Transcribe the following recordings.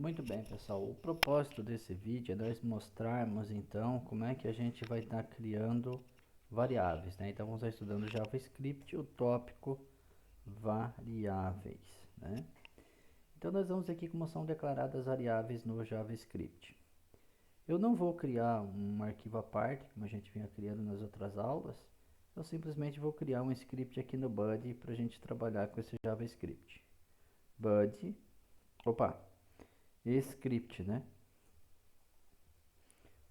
Muito bem, pessoal. O propósito desse vídeo é nós mostrarmos então como é que a gente vai estar criando variáveis, né? Então vamos estar estudando JavaScript, o tópico variáveis, né? Então nós vamos aqui como são declaradas variáveis no JavaScript. Eu não vou criar um arquivo à parte, como a gente vinha criando nas outras aulas. Eu simplesmente vou criar um script aqui no Body para a gente trabalhar com esse JavaScript. Body, script, né?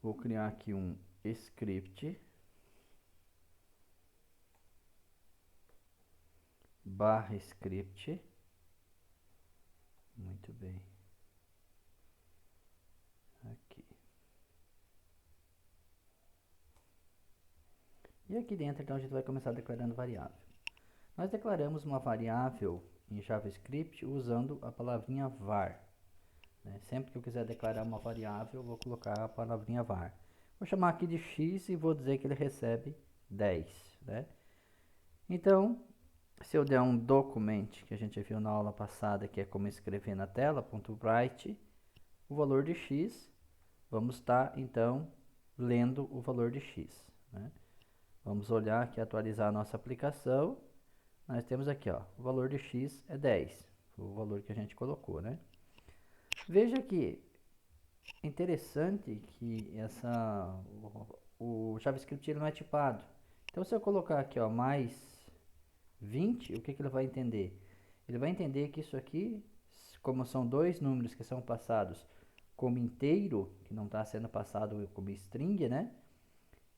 Vou criar aqui um script barra script. Muito bem. Aqui. E aqui dentro, então, a gente vai começar declarando variável. Nós declaramos uma variável em JavaScript usando a palavrinha var. Né? Sempre que eu quiser declarar uma variável, eu vou colocar a palavrinha var. Vou chamar aqui de x e vou dizer que ele recebe 10. Né? Então, se eu der um document, que a gente viu na aula passada, que é como escrever na tela, .write, o valor de x, vamos estar, então, lendo o valor de x. Né? Vamos olhar aqui, atualizar a nossa aplicação. Nós temos aqui, ó, o valor de x é 10, o valor que a gente colocou, né? Veja que interessante que o JavaScript ele não é tipado. Então, se eu colocar aqui, ó, mais 20, o que ele vai entender? Ele vai entender que isso aqui, como são dois números que são passados como inteiro, que não está sendo passado como string, né?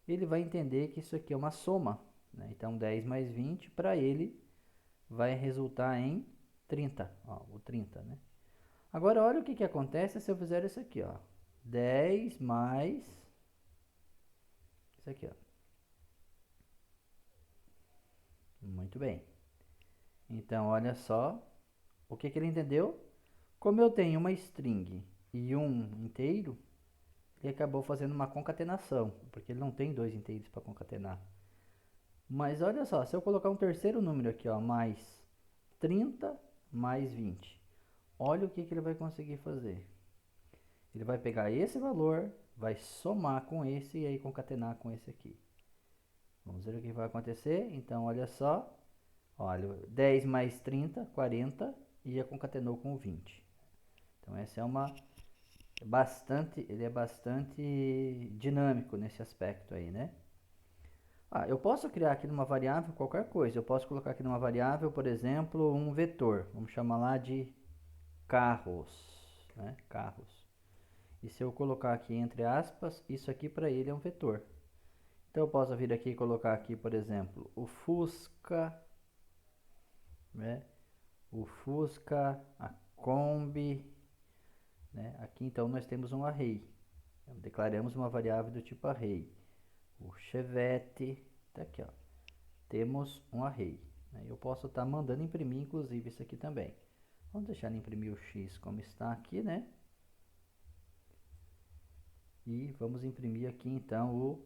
Ele vai entender que isso aqui é uma soma. Né? Então, 10 mais 20, para ele, vai resultar em 30. Ó, o 30, né? Agora, olha o que acontece se eu fizer isso aqui, ó. 10 mais isso aqui, ó. Muito bem. Então, olha só o que ele entendeu. Como eu tenho uma string e um inteiro, ele acabou fazendo uma concatenação, porque ele não tem dois inteiros para concatenar. Mas olha só, se eu colocar um terceiro número aqui, ó, mais 30 mais 20, olha o que ele vai conseguir fazer. Ele vai pegar esse valor, vai somar com esse e aí concatenar com esse aqui. Vamos ver o que vai acontecer. Então, olha só. Olha, 10 mais 30, 40 e concatenou com 20. Então, essa é ele é bastante dinâmico nesse aspecto aí, né? Eu posso criar aqui numa variável qualquer coisa. Eu posso colocar aqui numa variável, por exemplo, um vetor. Vamos chamar lá de carros, né? Carros. E se eu colocar aqui entre aspas, isso aqui para ele é um vetor. Então eu posso vir aqui e colocar aqui, por exemplo, o Fusca, né? O Fusca, a Kombi, né? Aqui então nós temos um array. Então, declaramos uma variável do tipo array. O Chevette, tá aqui, ó. Temos um array. Né? Eu posso estar mandando imprimir, inclusive, isso aqui também. Vamos deixar ele imprimir o X como está aqui, né? E vamos imprimir aqui então o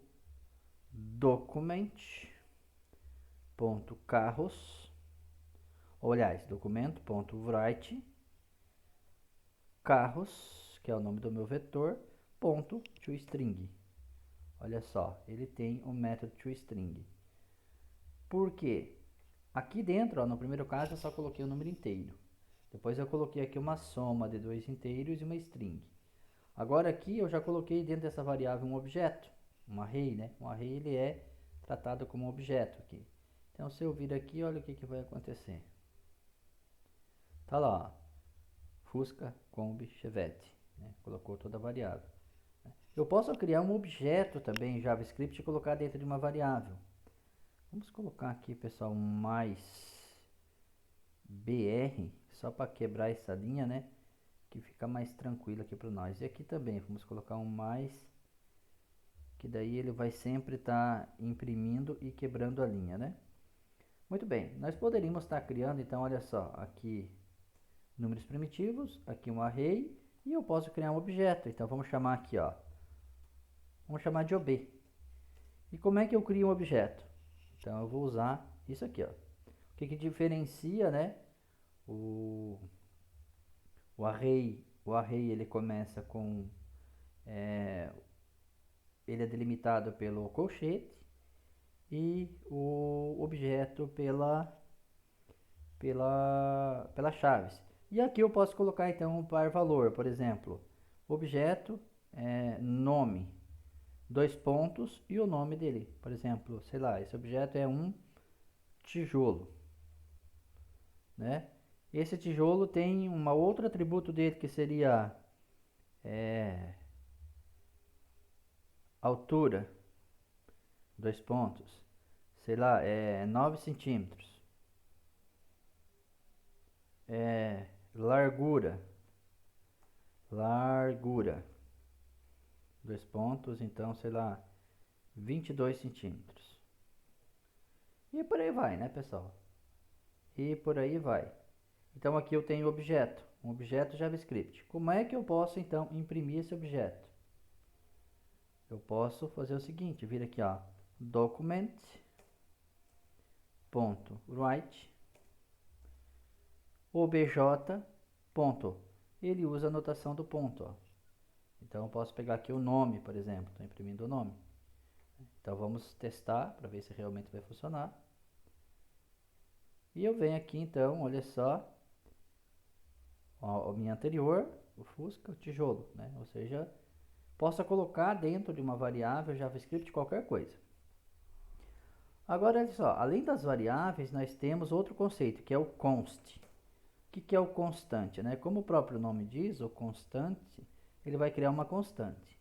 document.carros, ou aliás, documento.write carros, que é o nome do meu vetor, ponto toString. Olha só, ele tem o método toString. Por quê? Aqui dentro, ó, no primeiro caso, eu só coloquei o número inteiro. Depois eu coloquei aqui uma soma de dois inteiros e uma string. Agora aqui eu já coloquei dentro dessa variável um objeto, um array, né? Um array ele é tratado como um objeto aqui. Então se eu vir aqui, olha o que vai acontecer. Tá lá, ó, Fusca, Kombi, Chevette, né? Colocou toda a variável. Eu posso criar um objeto também em JavaScript e colocar dentro de uma variável. Vamos colocar aqui, pessoal, um mais BR, só para quebrar essa linha, né? Que fica mais tranquilo aqui para nós. E aqui também, vamos colocar um mais, que daí ele vai sempre estar imprimindo e quebrando a linha, né? Muito bem, nós poderíamos estar criando, então, olha só, aqui números primitivos, aqui um array, e eu posso criar um objeto. Então, vamos chamar aqui, ó, vamos chamar de ob. E como é que eu crio um objeto? Então, eu vou usar isso aqui, ó. O que diferencia, né, o array o array ele começa com, ele é delimitado pelo colchete e o objeto pelas chaves. E aqui eu posso colocar então um par valor, por exemplo, objeto, nome, dois pontos e o nome dele. Por exemplo, sei lá, esse objeto é um tijolo, né? Esse tijolo tem um outro atributo dele que seria altura, dois pontos, sei lá, 9 centímetros. Largura, dois pontos, então, sei lá, 22 centímetros. E por aí vai, né, pessoal? E por aí vai. Então aqui eu tenho objeto, um objeto JavaScript. Como é que eu posso então imprimir esse objeto? Eu posso fazer o seguinte, vir aqui, ó, document.write obj. Ponto. Ele usa a notação do ponto, ó. Então eu posso pegar aqui o nome, por exemplo, estou imprimindo o nome. Então vamos testar para ver se realmente vai funcionar. E eu venho aqui então, olha só, ó, a minha anterior, o Fusca, o tijolo, né? Ou seja, possa colocar dentro de uma variável JavaScript qualquer coisa. Agora, olha só, além das variáveis, nós temos outro conceito, que é o const. O que é o constante, né? Como o próprio nome diz, o constante, ele vai criar uma constante,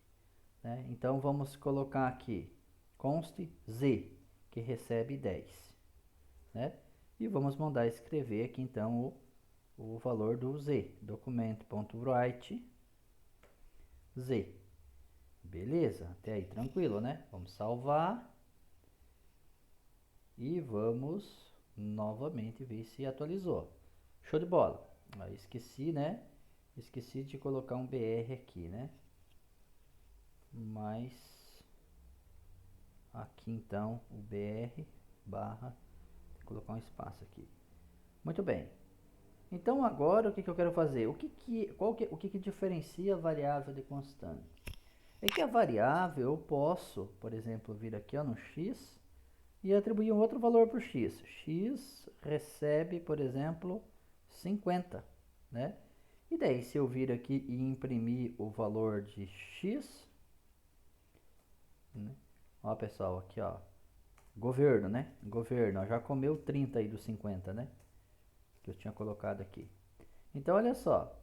né? Então, vamos colocar aqui const z, que recebe 10, né? E vamos mandar escrever aqui, então, o valor do z, documento.write z. Beleza, até aí tranquilo, né? Vamos salvar e vamos novamente ver se atualizou. Show de bola. Aí esqueci, né? Esqueci de colocar um BR aqui, né? Mas aqui então o BR barra, vou colocar um espaço aqui. Muito bem. Então agora o que eu quero fazer? O que diferencia a variável de constante? É que a variável eu posso, por exemplo, vir aqui ó, no x e atribuir um outro valor para o x. X recebe, por exemplo, 50, né? E daí, se eu vir aqui e imprimir o valor de x, né? Ó, pessoal, aqui, ó, governo, né? Governo, ó, já comeu 30 aí dos 50, né? Que eu tinha colocado aqui. Então, olha só,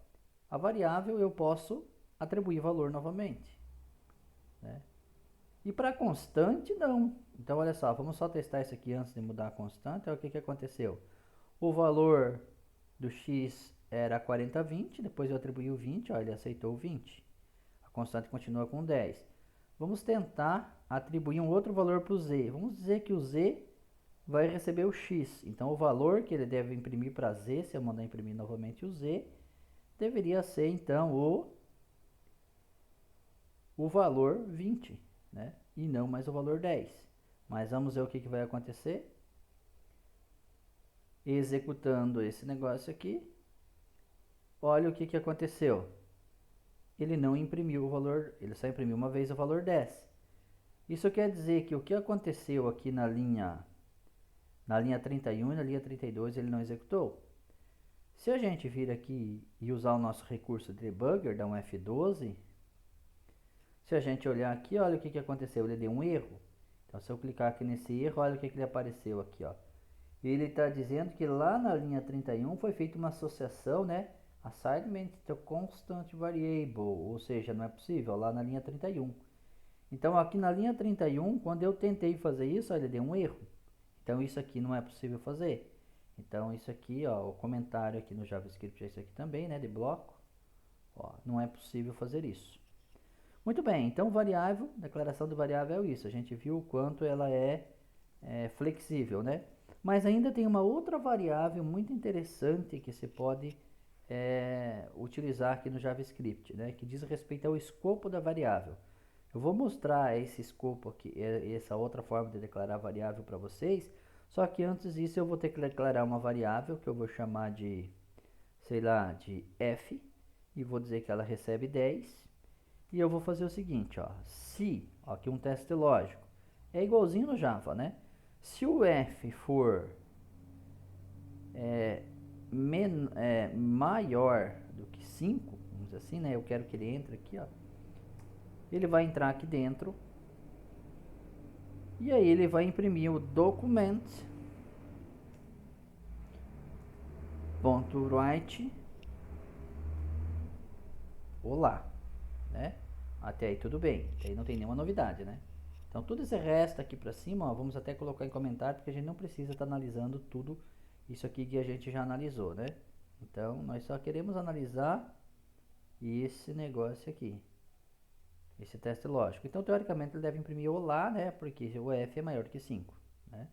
a variável eu posso atribuir valor novamente, né? E para constante, não. Então, olha só, vamos só testar isso aqui antes de mudar a constante. Olha o que aconteceu. O valor do x era 40,20, depois eu atribuí o 20, ó, ele aceitou o 20. A constante continua com 10. Vamos tentar atribuir um outro valor para o z. Vamos dizer que o z vai receber o x. Então, o valor que ele deve imprimir para z, se eu mandar imprimir novamente o z, deveria ser, então, o valor 20, né? E não mais o valor 10. Mas vamos ver o que vai acontecer. Executando esse negócio aqui, olha o que aconteceu. Ele não imprimiu o valor, ele só imprimiu uma vez o valor 10. Isso quer dizer que o que aconteceu aqui na linha 31 e na linha 32 ele não executou. Se a gente vir aqui e usar o nosso recurso debugger, dar um F12, se a gente olhar aqui, olha o que aconteceu, ele deu um erro. Então se eu clicar aqui nesse erro, olha o que ele apareceu aqui, ó. Ele está dizendo que lá na linha 31 foi feita uma associação, né? Assignment to constant variable, ou seja, não é possível, lá na linha 31. Então aqui na linha 31, quando eu tentei fazer isso, ele deu um erro. Então isso aqui não é possível fazer. Então isso aqui, ó, o comentário aqui no JavaScript é isso aqui também, né, de bloco. Ó, não é possível fazer isso. Muito bem, então variável, declaração de variável é isso. A gente viu o quanto ela é flexível, né? Mas ainda tem uma outra variável muito interessante que se pode utilizar aqui no JavaScript, né? Que diz respeito ao escopo da variável. Eu vou mostrar esse escopo aqui, essa outra forma de declarar variável para vocês. Só que antes disso eu vou ter que declarar uma variável que eu vou chamar de, sei lá, de f. e vou dizer que ela recebe 10. E eu vou fazer o seguinte, ó, se, ó, aqui um teste lógico, é igualzinho no Java, né? Se o f for maior do que 5, vamos dizer assim, né? Eu quero que ele entre aqui, ó. Ele vai entrar aqui dentro e aí ele vai imprimir o document.write olá, né? Até aí tudo bem, até aí não tem nenhuma novidade, né? Então tudo esse resto aqui para cima, ó, vamos até colocar em comentário porque a gente não precisa estar analisando tudo isso aqui que a gente já analisou, né? Então nós só queremos analisar esse negócio aqui, esse teste lógico. Então teoricamente ele deve imprimir olá, né? Porque o f é maior que 5, né?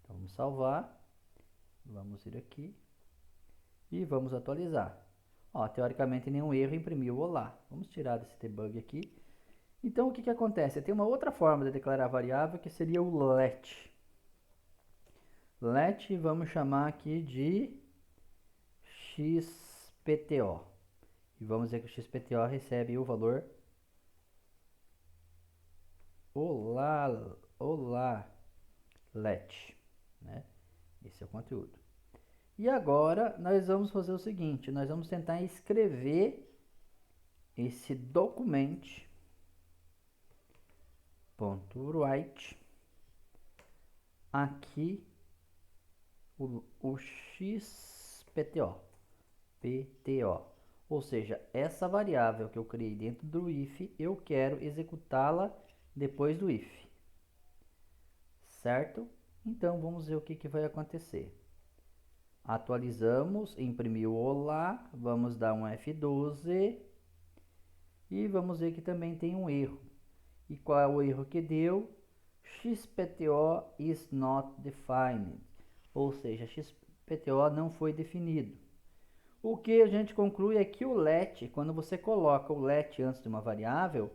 Então vamos salvar, vamos ir aqui e vamos atualizar. Ó, teoricamente nenhum erro, imprimiu olá. Vamos tirar desse debug aqui. Então o que acontece? Tem uma outra forma de declarar variável que seria o let. Let vamos chamar aqui de xpto. E vamos dizer que o xpto recebe o valor olá let, né? Esse é o conteúdo. E agora nós vamos fazer o seguinte, nós vamos tentar escrever esse document.write aqui o xpto, pto. Ou seja, essa variável que eu criei dentro do if, eu quero executá-la depois do if. Certo? Então vamos ver o que vai acontecer. Atualizamos, imprimiu olá, vamos dar um F12 e vamos ver que também tem um erro. E qual é o erro que deu? XPTO is not defined, ou seja, XPTO não foi definido. O que a gente conclui é que o let, quando você coloca o let antes de uma variável,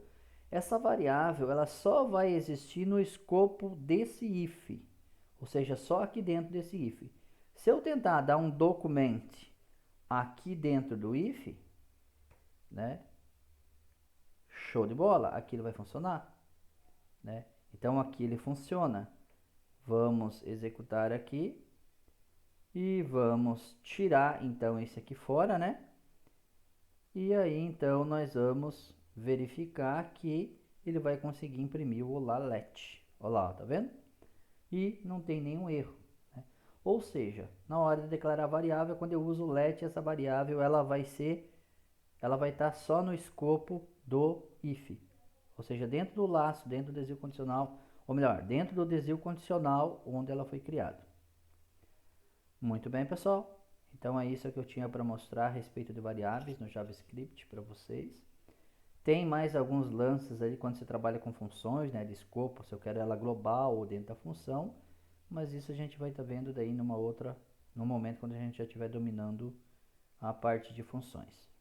essa variável ela só vai existir no escopo desse if, ou seja, só aqui dentro desse if. Se eu tentar dar um document aqui dentro do if, né, show de bola, aqui ele vai funcionar, né? Então aqui ele funciona. Vamos executar aqui e vamos tirar então esse aqui fora, né? E aí então nós vamos verificar que ele vai conseguir imprimir o olá let. Olha lá, tá vendo? E não tem nenhum erro, né? Ou seja, na hora de declarar a variável, quando eu uso let, essa variável ela vai estar só no escopo do if. Ou seja, dentro do laço, dentro do desvio condicional, ou melhor, dentro do desvio condicional onde ela foi criada. Muito bem, pessoal. Então é isso que eu tinha para mostrar a respeito de variáveis no JavaScript para vocês. Tem mais alguns lances aí quando você trabalha com funções, né, de escopo, se eu quero ela global ou dentro da função, mas isso a gente vai estar vendo daí no momento quando a gente já estiver dominando a parte de funções.